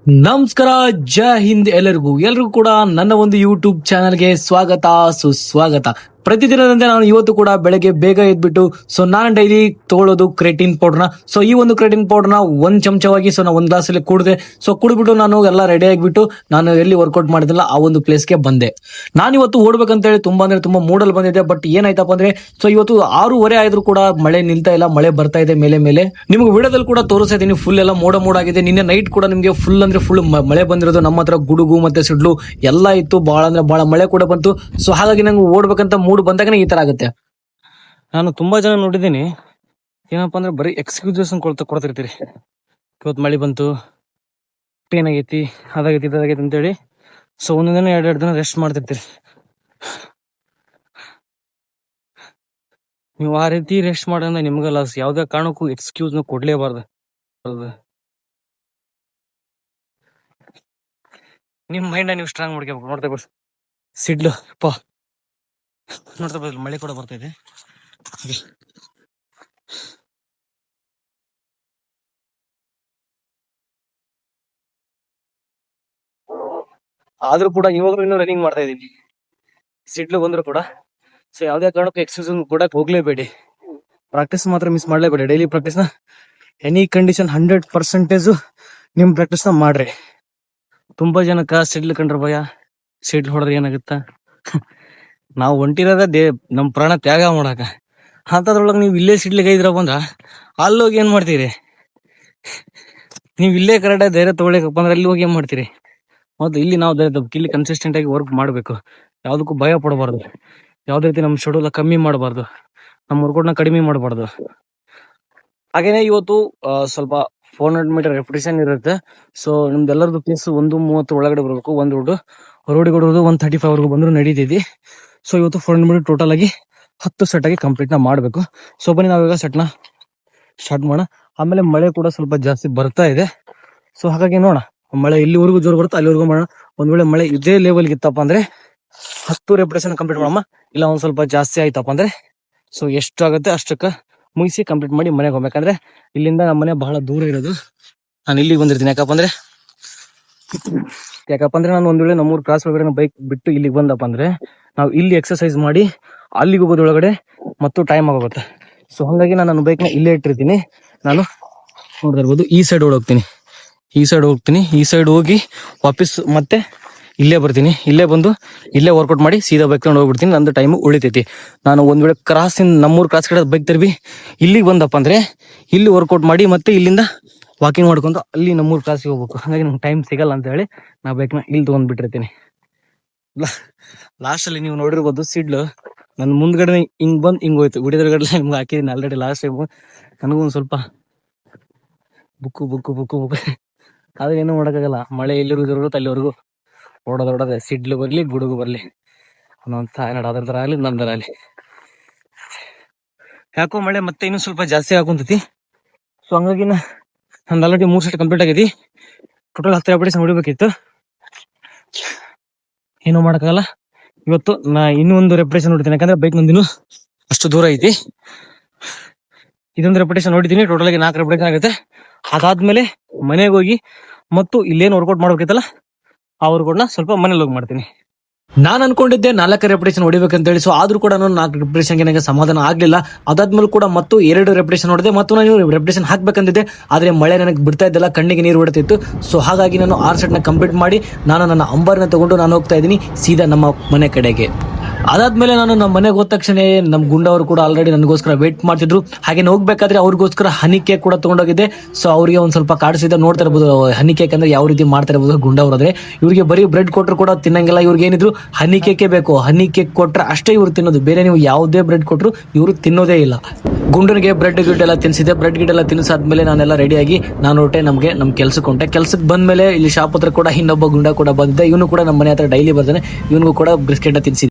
ನಮಸ್ಕಾರ, ಜೈ ಹಿಂದ್. ಎಲ್ಲರಿಗೂ ಕೂಡ ನನ್ನ ಒಂದು ಯೂಟ್ಯೂಬ್ ಚಾನಲ್ಗೆ ಸ್ವಾಗತ ಸುಸ್ವಾಗತ. ಪ್ರತಿದಿನದಂತೆ ನಾನು ಇವತ್ತು ಕೂಡ ಬೆಳಗ್ಗೆ ಬೇಗ ಎದ್ಬಿಟ್ಟು ನಾನು ಡೈಲಿ ತಗೊಳ್ಳೋದು ಕ್ರೇಟಿನ್ ಪೌಡರ್ನ. ಈ ಒಂದು ಕ್ರೇಟಿನ್ ಪೌಡರ್ನ ಒಂದ್ ಚಮಚವಾಗಿ ನಾನು ಒಂದ್ ಗ್ಲಾಸ್ ಅಲ್ಲಿ ಕುಡಿದೆ. ಕುಡಿದ್ಬಿಟ್ಟು ನಾನು ಎಲ್ಲ ರೆಡಿ ಆಗಿಬಿಟ್ಟು ನಾನು ಎಲ್ಲಿ ವರ್ಕೌಟ್ ಮಾಡಿದಿಲ್ಲ ಆ ಒಂದು ಪ್ಲೇಸ್ಗೆ ಬಂದೆ. ನಾನು ಇವತ್ತು ಓಡ್ಬೇಕಂತ ಹೇಳಿ ತುಂಬಾ ಮೂಡಲ್ ಬಂದಿದೆ. ಬಟ್ ಏನಾಯ್ತಪ್ಪ ಅಂದ್ರೆ ಇವತ್ತು 6:30 ಆದ್ರೂ ಕೂಡ ಮಳೆ ನಿಲ್ತಾ ಇಲ್ಲ, ಮಳೆ ಬರ್ತಾ ಇದೆ ಮೇಲೆ ಮೇಲೆ. ನಿಮ್ಗೆ ವಿಡಿಯೋದಲ್ಲಿ ಕೂಡ ತೋರಿಸ್ತಾ ಇದೀನಿ, ಫುಲ್ ಎಲ್ಲ ಮೋಡ ಆಗಿದೆ. ನಿನ್ನೆ ನೈಟ್ ಕೂಡ ನಿಮ್ಗೆ ಫುಲ್ ಮಳೆ ಬಂದಿರೋದು. ನಮ್ಮ ಹತ್ರ ಗುಡುಗು ಮತ್ತೆ ಸಿಡ್ಲು ಎಲ್ಲ ಇತ್ತು, ಬಹಳ ಅಂದ್ರೆ ಬಹಳ ಮಳೆ ಕೂಡ ಬಂತು. ಹಾಗಾಗಿ ನಂಗೆ ಓಡ್ಬೇಕಂತ ಮೂಡ್ ಬಂದಾಗನೇ ಈ ತರ ಆಗುತ್ತೆ. ನಾನು ತುಂಬಾ ಜನ ನೋಡಿದ್ದೀನಿ, ಏನಪ್ಪಾ ಅಂದ್ರೆ ಬರೀ ಎಕ್ಸ್ಕ್ಯೂಸಸ್ ಕೊಡ್ತಿರ್ತೀರಿ. ಇವತ್ತು ಮಳೆ ಬಂತು, ಪೇನ್ ಆಗೈತಿ, ಅದಾಗೈತಿ ಇದಾಗೈತಿ ಅಂತೇಳಿ. ಒಂದೊಂದ್ ದಿನ 2-2 ದಿನ ರೆಸ್ಟ್ ಮಾಡ್ತಿರ್ತೀರಿ. ನೀವು ಆ ರೀತಿ ರೆಸ್ಟ್ ಮಾಡೋದ್ರಿಂದ ನಿಮ್ಗೆ ಲಾಸ್. ಯಾವ್ದೇ ಕಾರಣಕ್ಕೂ ಎಕ್ಸ್ಕ್ಯೂಸ್ ಕೊಡ್ಲೇಬಾರ್ದು. ನಿಮ್ ಮೈಂಡ್ ನೀವು ಸ್ಟ್ರಾಂಗ್ ಮಾಡ್ಕೋಬೇಕು. ನೋಡ್ತಾ ಬರ್ರಿ ಸಿಡ್ಲು ನೋಡ್ತಾ ಬರ್ರಿ, ಮಳೆ ಕೂಡ ಬರ್ತಾ ಇದೆ. ಆದ್ರೂ ಕೂಡ ಇವಾಗಲೂ ಇನ್ನೂ ರನ್ನಿಂಗ್ ಮಾಡ್ತಾ ಇದೀನಿ. ಸಿಡ್ಲು ಬಂದ್ರು ಕೂಡ ಯಾವ್ದೇ ಕಾರಣಕ್ಕೂ ಎಕ್ಸರ್ಸೈಸ್ ಕೂಡ ಹೋಗ್ಲೇಬೇಡಿ. ಪ್ರಾಕ್ಟೀಸ್ ಮಾತ್ರ ಮಿಸ್ ಮಾಡ್ಲೇಬೇಡಿ. ಡೈಲಿ ಪ್ರಾಕ್ಟೀಸ್ ನ ಎನಿ ಕಂಡೀಷನ್ 100% ನಿಮ್ ಪ್ರಾಕ್ಟೀಸ್ ನ ಮಾಡ್ರಿ. ತುಂಬಾ ಜನಕ್ಕ ಸಿಡ್ಲು ಕಂಡ್ರ ಭಯ, ಸಿಡ್ಲು ಹೊಡೆದ್ರೆ ಏನಾಗುತ್ತ. ನಾವು ಹೊಂಟಿರೋದೇ ನಮ್ ಪ್ರಾಣ ತ್ಯಾಗ ಮಾಡಾಕ. ಅಂತದ್ರೊಳಗೆ ನೀವು ಇಲ್ಲೇ ಸಿಡ್ಲಿಗೆ ಇದ್ರ ಬಂದ್ರ ಅಲ್ಲೋಗಿ ಏನ್ ಮಾಡ್ತೀರಿ? ನೀವು ಇಲ್ಲೇ ಕರೆಕ್ಟಾಗಿ ಧೈರ್ಯ ತಗೊಳ್ಳಿಕಪ್ಪ ಅಂದ್ರೆ ಅಲ್ಲಿ ಹೋಗಿ ಏನ್ ಮಾಡ್ತೀರಿ? ಮೊದ್ಲು ಇಲ್ಲಿ ನಾವು ಧೈರ್ಯ ಇಲ್ಲಿ ಕನ್ಸಿಸ್ಟೆಂಟ್ ಆಗಿ ವರ್ಕ್ ಮಾಡ್ಬೇಕು. ಯಾವ್ದಕ್ಕೂ ಭಯ ಪಡಬಾರ್ದು. ಯಾವ್ದೇ ರೀತಿ ನಮ್ ಶೆಡ್ಯೂಲ್ ಕಮ್ಮಿ ಮಾಡಬಾರ್ದು, ನಮ್ಮ ವರ್ಕೌಟ್ನ ಕಡಿಮೆ ಮಾಡಬಾರ್ದು. ಹಾಗೇನೆ ಇವತ್ತು ಸ್ವಲ್ಪ 400 ಮೀಟರ್ ರೆಪಿಟೇಷನ್ ಇರುತ್ತೆ. ನಿಮ್ದೆಲ್ಲರದು ಪೇಸ್ 1:30 ಒಳಗಡೆ ಬರ್ಬೇಕು. ರೋಡಿಗೆ ಹೊಡೋದು 1:35 ವರೆಗೂ ಬಂದ್ರು ನಡೀತೈತಿ. ಇವತ್ತು 400 ಮೀಟರ್ ಟೋಟಲ್ ಆಗಿ 10 ಸೆಟ್ ಆಗಿ ಕಂಪ್ಲೀಟ್ ನ ಮಾಡ್ಬೇಕು. ಬನ್ನಿ ನಾವೀಗ ಸೆಟ್ ನ ಸ್ಟಾರ್ಟ್ ಮಾಡೋಣ. ಆಮೇಲೆ ಮಳೆ ಕೂಡ ಸ್ವಲ್ಪ ಜಾಸ್ತಿ ಬರ್ತಾ ಇದೆ. ಹಾಗಾಗಿ ನೋಡೋಣ, ಮಳೆ ಇಲ್ಲಿವರೆಗೂ ಜೋರು ಬರುತ್ತೆ, ಅಲ್ಲಿವರೆಗೂ ಮಾಡೋಣ. ಒಂದ್ ವೇಳೆ ಮಳೆ ಇದೇ ಲೆವೆಲ್ಗೆ ಇತ್ತಪ್ಪ ಅಂದ್ರೆ 10 ರೆಪಿಟೇಷನ್ ಕಂಪ್ಲೀಟ್ ಮಾಡಮ್ಮ. ಇಲ್ಲ ಒಂದ್ ಸ್ವಲ್ಪ ಜಾಸ್ತಿ ಆಯ್ತಪ್ಪ ಅಂದ್ರೆ ಎಷ್ಟು ಆಗುತ್ತೆ ಅಷ್ಟಕ್ಕ ಮುಗಿಸಿ ಕಂಪ್ಲೀಟ್ ಮಾಡಿ ಮನೆಗೆ ಹೋಗ್ಬೇಕಂದ್ರೆ ಇಲ್ಲಿಂದ ನಮ್ಮ ಮನೆ ಬಹಳ ದೂರ ಇರೋದು. ನಾನು ಇಲ್ಲಿಗೆ ಬಂದಿರ್ತೀನಿ. ಯಾಕಪ್ಪ ಅಂದ್ರೆ ನಾನು ಒಂದ್ ವೇಳೆ ನಮ್ಮೂರು ಕ್ರಾಸ್ ಒಳಗಡೆ ಬೈಕ್ ಬಿಟ್ಟು ಇಲ್ಲಿಗೆ ಬಂದಪ್ಪ ಅಂದ್ರೆ ನಾವು ಇಲ್ಲಿ ಎಕ್ಸರ್ಸೈಸ್ ಮಾಡಿ ಅಲ್ಲಿಗೆ ಹೋಗೋದ್ರೊಳಗಡೆ ಮತ್ತು ಟೈಮ್ ಆಗೋಗುತ್ತೆ. ಹಾಗಾಗಿ ನಾನು ನನ್ನ ಬೈಕ್ನ ಇಲ್ಲೇ ಇಟ್ಟಿರ್ತೀನಿ. ನಾನು ನೋಡ್ತಾ ಇರ್ಬೋದು, ಈ ಸೈಡ್ ಹೋಗ್ತೀನಿ. ಈ ಸೈಡ್ ಹೋಗಿ ವಾಪಸ್ ಮತ್ತೆ ಇಲ್ಲೇ ಬರ್ತೀನಿ. ಇಲ್ಲೇ ಬಂದು ಇಲ್ಲೇ ವರ್ಕೌಟ್ ಮಾಡಿ ಸೀದಾ ಬೈಕ್ ತಗೊಂಡು ಹೋಗ್ಬಿಡ್ತೀನಿ. ನಂದು ಟೈಮ್ ಉಳಿತೈತಿ. ನಾನು ಒಂದ್ ವೇಳೆ ನಮ್ಮೂರು ಕ್ರಾಸ್ ಕಡೆ ಬೈಕ್ ತರ್ವಿ ಇಲ್ಲಿಗೆ ಬಂದಪ್ಪ ಅಂದ್ರೆ ಇಲ್ಲಿ ವರ್ಕೌಟ್ ಮಾಡಿ ಮತ್ತೆ ಇಲ್ಲಿಂದ ವಾಕಿಂಗ್ ಮಾಡ್ಕೊಂಡು ಅಲ್ಲಿ ನಮ್ಮೂರು ಕ್ರಾಸಿಗೆ ಹೋಗ್ಬೇಕು. ಹಾಗಾಗಿ ನಂಗೆ ಟೈಮ್ ಸಿಗಲ್ಲ ಅಂತ ಹೇಳಿ ನಾ ಬೈಕ್ನ ಇಲ್ಲಿ ತಗೊಂಡ್ಬಿಟ್ಟಿರ್ತೀನಿ. ಲಾಸ್ಟ್ ಅಲ್ಲಿ ನೀವು ನೋಡಿರ್ಬೋದು, ಸಿಡ್ಲು ನನ್ನ ಮುಂದ್ಗಡೆ ಹಿಂಗ್ ಹೋಯ್ತು. ಗುಡಿದರ್ಗಡೆ ನಿಮ್ಗೆ ಹಾಕಿದೀನಿ ಆಲ್ರೆಡಿ ಲಾಸ್ಟ್ ಟೈಮ್. ನನಗೂ ಒಂದ್ ಸ್ವಲ್ಪ ಬುಕ್ಕು ಆದ್ರೆ ಏನೂ ಮಾಡೋಕ್ಕಾಗಲ್ಲ. ಮಳೆ ಎಲ್ಲಿವರೆಗೂ ಅಲ್ಲಿವರೆಗೂ ಓಡೋದೋಡದೆ, ಸಿಡ್ಲು ಬರ್ಲಿ ಗುಡುಗು ಬರ್ಲಿ ಅನ್ನೋಂತ ಅದ್ರ ತರ ಆಗ್ಲಿ ನಂದರ ಆಗ್ಲಿ. ಯಾಕೋ ಮಳೆ ಮತ್ತೆ ಇನ್ನೂ ಸ್ವಲ್ಪ ಜಾಸ್ತಿ ಹಾಕೊಂತೈತಿ. ಹಂಗಾಗಿ ನಂದು ಆಲ್ರೆಡಿ 3 ಸೆಟ್ ಕಂಪ್ಲೀಟ್ ಆಗೈತಿ. ಟೋಟಲ್ 10 ರೆಪಿಟೇಷನ್ ಹೊಡಿಬೇಕಿತ್ತು. ಏನೂ ಮಾಡೋಕ್ಕಾಗಲ್ಲ. ಇವತ್ತು ನಾ ಇನ್ನೂ ಒಂದು ರೆಪಿಟೇಷನ್ ಹೊಡಿತೀನಿ, ಯಾಕಂದ್ರೆ ಬೈಕ್ ನಂದಿನ್ನು ಅಷ್ಟು ದೂರ ಐತಿ. ಇದೊಂದು ರೆಪಿಟೇಷನ್ ಹೊಡಿತೀನಿ. ಟೋಟಲ್ ಆಗಿ 4 ರೆಪಿಟೇಷನ್ ಆಗುತ್ತೆ. ಅದಾದ್ಮೇಲೆ ಮನೆಗೆ ಹೋಗಿ ಮತ್ತು ಇಲ್ಲೇನು ವರ್ಕೌಟ್ ಮಾಡ್ಬೇಕಿತ್ತಲ್ಲ ಆ ವರ್ಕೌಟ್ನ ಸ್ವಲ್ಪ ಮನೇಲಿ ಹೋಗಿ ಮಾಡ್ತೀನಿ. ನಾನು ಅನ್ಕೊಂಡಿದ್ದೆ 4 ರೆಪಿಟೇಷನ್ ಹೊಡಿಬೇಕಂತ ಹೇಳಿ. ಆದ್ರೂ ಕೂಡ 4 ರೆಪಿಟೇಷನ್ಗೆ ನನಗೆ ಸಮಾಧಾನ ಆಗ್ಲಿಲ್ಲ. ಅದಾದ್ಮೇಲೆ ಕೂಡ ಮತ್ತು 2 ರೆಪಿಟೇಷನ್ ಹೊಡೆದೆ. ಮತ್ತು ನಾನು ರೆಪಿಟೇಷನ್ ಹಾಕ್ಬೇಕಂದಿದ್ದೆ, ಆದ್ರೆ ಮಳೆ ನನಗೆ ಬಿಡ್ತಾ ಇದ್ದಲ್ಲ, ಕಣ್ಣಿಗೆ ನೀರು ಬಿಡ್ತಿತ್ತು. ಹಾಗಾಗಿ ನಾನು 6 ಸೆಟ್ ನ ಕಂಪ್ಲೀಟ್ ಮಾಡಿ ನಾನು ನನ್ನ ಅಂಬರ್ನ ತಗೊಂಡು ನಾನು ಹೋಗ್ತಾ ಇದ್ದೀನಿ ಸೀದಾ ನಮ್ಮ ಮನೆ ಕಡೆಗೆ. ಅದಾದ್ಮೇಲೆ ನಾನು ನಮ್ಮ ಮನೆಗೆ ಹೋದ ತಕ್ಷಣ ನಮ್ಮ ಗುಂಡವರು ಕೂಡ ಆಲ್ರೆಡಿ ನನಗೋಸ್ಕರ ವೇಟ್ ಮಾಡ್ತಿದ್ರು. ಹಾಗೆ ಹೋಗ್ಬೇಕಾದ್ರೆ ಅವ್ರಿಗೋಸ್ಕರ ಹನಿ ಕೇಕ್ ಕೂಡ ತಗೊಂಡೋಗಿದ್ದೆ. ಅವ್ರಿಗೆ ಒಂದ್ ಸ್ವಲ್ಪ ಕಾಡಿಸಿದ ನೋಡ್ತಾ ಇರ್ಬೋದು ಹನಿ ಕೇಕ್ ಅಂದ್ರೆ ಯಾವ ರೀತಿ ಮಾಡ್ತಾ ಇರ್ಬೋದು. ಗುಂಡವ್ರಾದ್ರೆ ಇವ್ರಿಗೆ ಬರೀ ಬ್ರೆಡ್ ಕೊಟ್ಟರು ಕೂಡ ತಿನ್ನಂಗಿಲ್ಲ. ಇವ್ರಿಗೆ ಏನಿದ್ರು ಹನಿ ಕೇಕೇ ಬೇಕು. ಹನಿ ಕೇಕ್ ಕೊಟ್ರೆ ಅಷ್ಟೇ ಇವ್ರು ತಿನ್ನೋದು, ಬೇರೆ ನೀವು ಯಾವುದೇ ಬ್ರೆಡ್ ಕೊಟ್ಟರು ಇವರು ತಿನ್ನೋದೇ ಇಲ್ಲ. ಗುಂಡನಿಗೆ ಬ್ರೆಡ್ ಗಿಡ್ ಎಲ್ಲ ತಿನ್ಸಿದೆ. ಬ್ರೆಡ್ ಗಿಡ್ ಎಲ್ಲ ತಿನ್ಸಾದ್ಮೇಲೆ ನಾನೆಲ್ಲ ರೆಡಿಯಾಗಿ ನಾನು ಹೊರಟೆ ನಮ್ಮ ಕೆಲ್ಸಕ್ಕೆ ಬಂದ್ಮೇಲೆ ಇಲ್ಲಿ ಶಾಪ್ ಹತ್ರ ಕೂಡ ಇನ್ನೊಬ್ಬ ಗುಂಡ ಕೂಡ ಬಂದಿದ್ದೆ. ಇವನು ಕೂಡ ನಮ್ಮ ಮನೆ ಹತ್ರ ಡೈಲಿ ಬರ್ತಾನೆ. ಇವನಿಗೂ ಕೂಡ ಬಿಸ್ಕೆಟ್ ತಿನ್ಸಿದ್ದೆ.